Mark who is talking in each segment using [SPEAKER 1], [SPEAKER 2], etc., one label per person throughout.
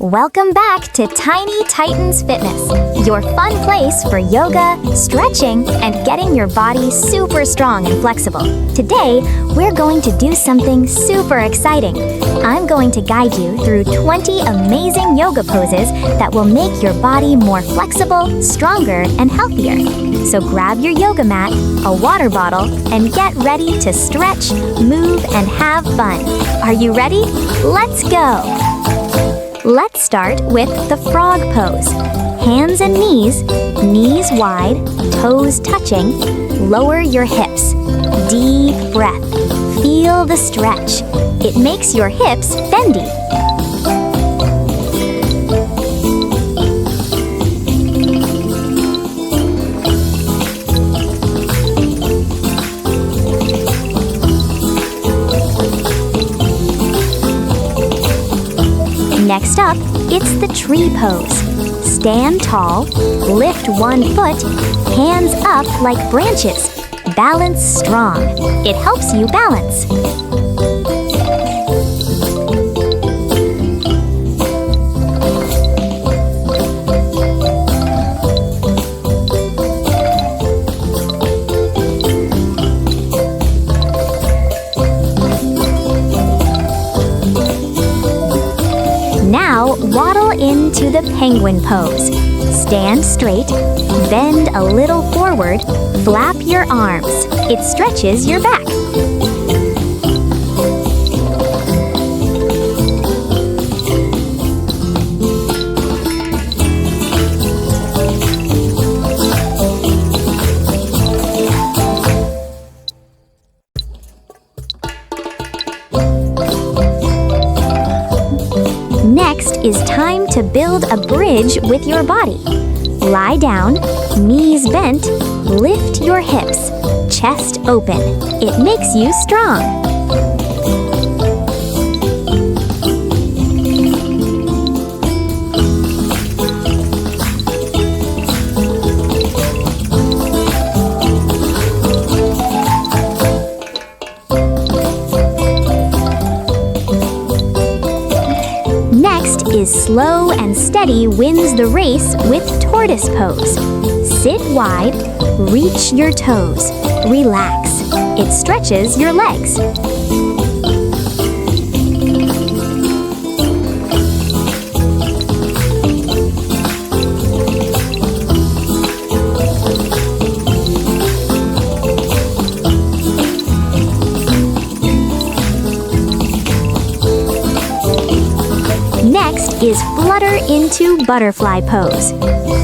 [SPEAKER 1] Welcome back to Tiny Titans Fitness, your fun place for yoga, stretching, and getting your body super strong and flexible. Today, we're going to do something super exciting. I'm going to guide you through 20 amazing yoga poses that will make your body more flexible, stronger, and healthier. So grab your yoga mat, a water bottle, and get ready to stretch, move, and have fun. Are you ready? Let's go! Let's start with the frog pose. Hands and knees wide, toes touching. Lower your hips. Deep breath. Feel the stretch. It makes your hips bendy. Next up, it's the tree pose. Stand tall, lift one foot, hands up like branches. Balance strong. It helps you balance. Now, waddle into the penguin pose. Stand straight, bend a little forward, flap your arms. It stretches your back. Next is time to build a bridge with your body. Lie down, knees bent, lift your hips, chest open. It makes you strong. Next is slow and steady wins the race with tortoise pose. Sit wide, reach your toes, relax. It stretches your legs. Next is flutter into butterfly pose.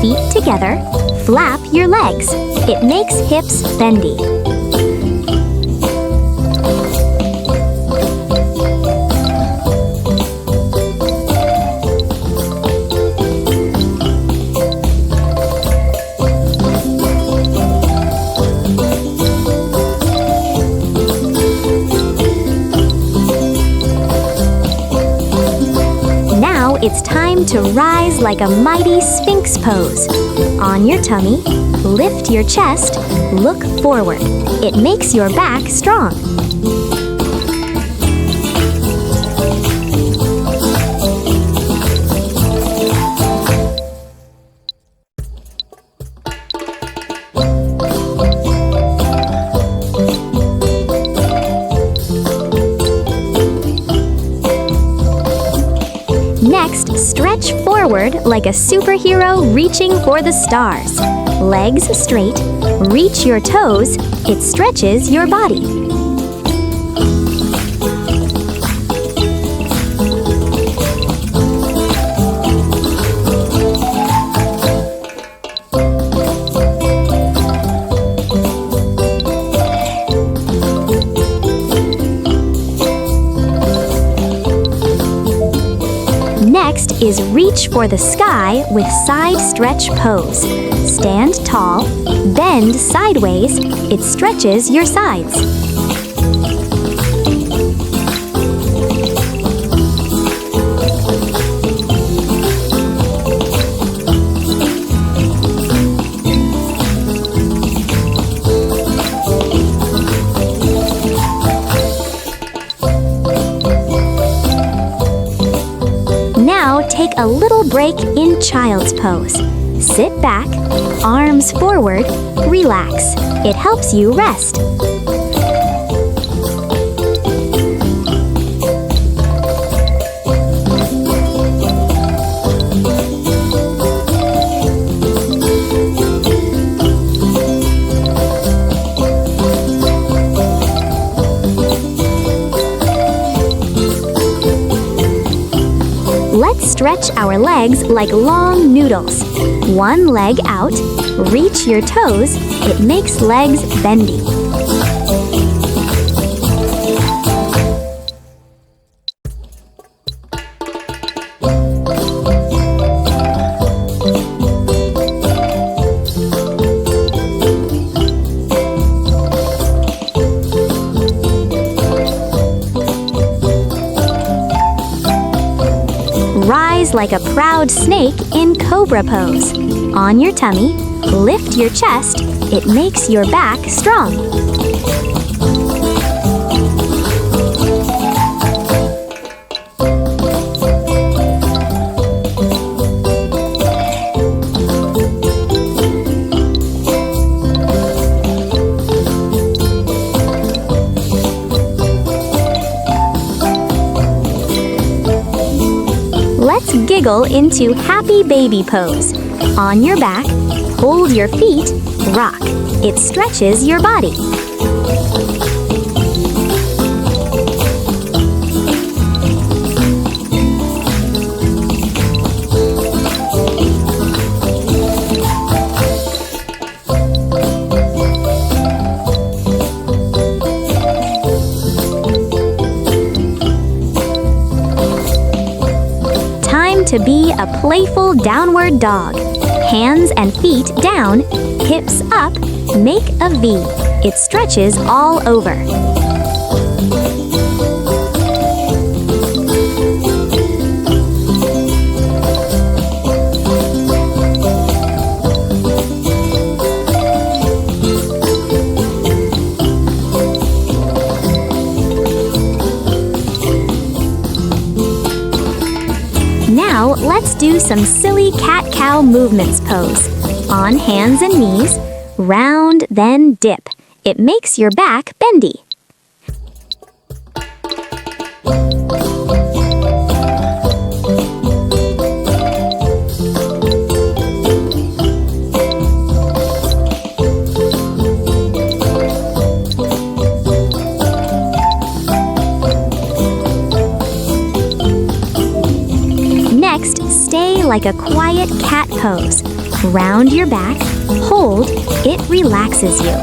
[SPEAKER 1] Feet together, flap your legs. It makes hips bendy. It's time to rise like a mighty Sphinx pose. On your tummy, lift your chest, look forward. It makes your back strong. Next, stretch forward like a superhero reaching for the stars. Legs straight, reach your toes, it stretches your body. Next is reach for the sky with side stretch pose. Stand tall, bend sideways, it stretches your sides. take a little break in child's pose. Sit back, arms forward, relax. It helps you rest. Let's stretch our legs like long noodles. One leg out, reach your toes, it makes legs bendy. Rise like a proud snake in cobra pose. On your tummy, lift your chest, it makes your back strong. Let's giggle into happy baby pose. On your back, hold your feet, rock. It stretches your body. To be a playful downward dog. Hands and feet down, hips up, make a V. It stretches all over. Now, let's do some silly cat-cow movements pose. On hands and knees, round, then dip. It makes your back bendy. Next, stay like a quiet cat pose. Round your back, hold, it relaxes you.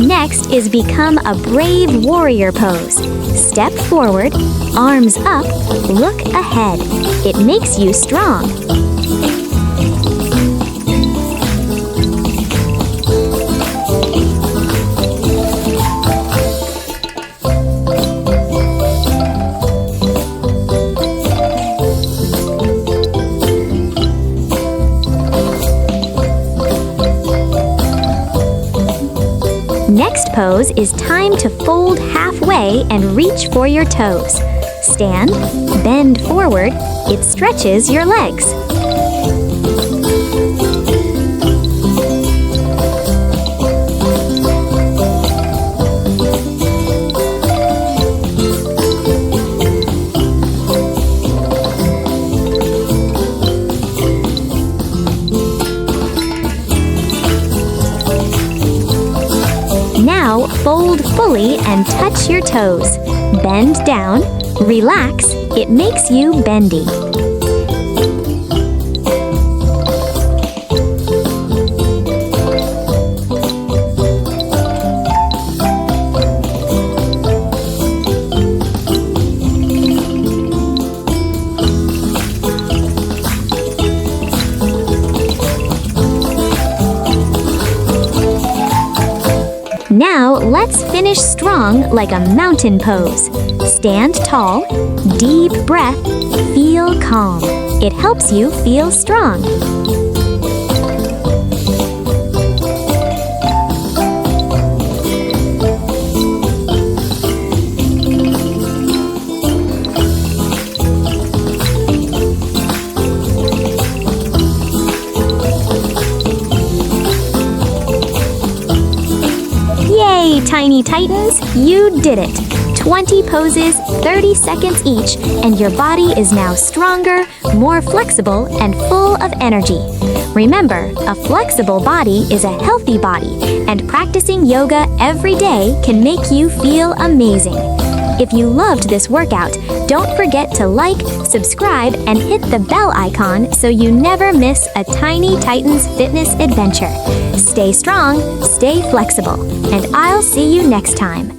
[SPEAKER 1] Next is become a brave warrior pose. Step forward, arms up, look ahead. It makes you strong. Next pose is time to fold halfway and reach for your toes. Stand, bend forward, it stretches your legs. Now, fold fully and touch your toes. Bend down, relax, it makes you bendy. Now, Let's finish strong like a mountain pose. Stand tall, deep breath, feel calm. It helps you feel strong. Yay, Tiny Titans! You did it! 20 poses, 30 seconds each, and your body is now stronger, more flexible, and full of energy. Remember, a flexible body is a healthy body, and practicing yoga every day can make you feel amazing. If you loved this workout, don't forget to like, subscribe, and hit the bell icon so you never miss a Tiny Titans fitness adventure. Stay strong, stay flexible, and I'll see you next time.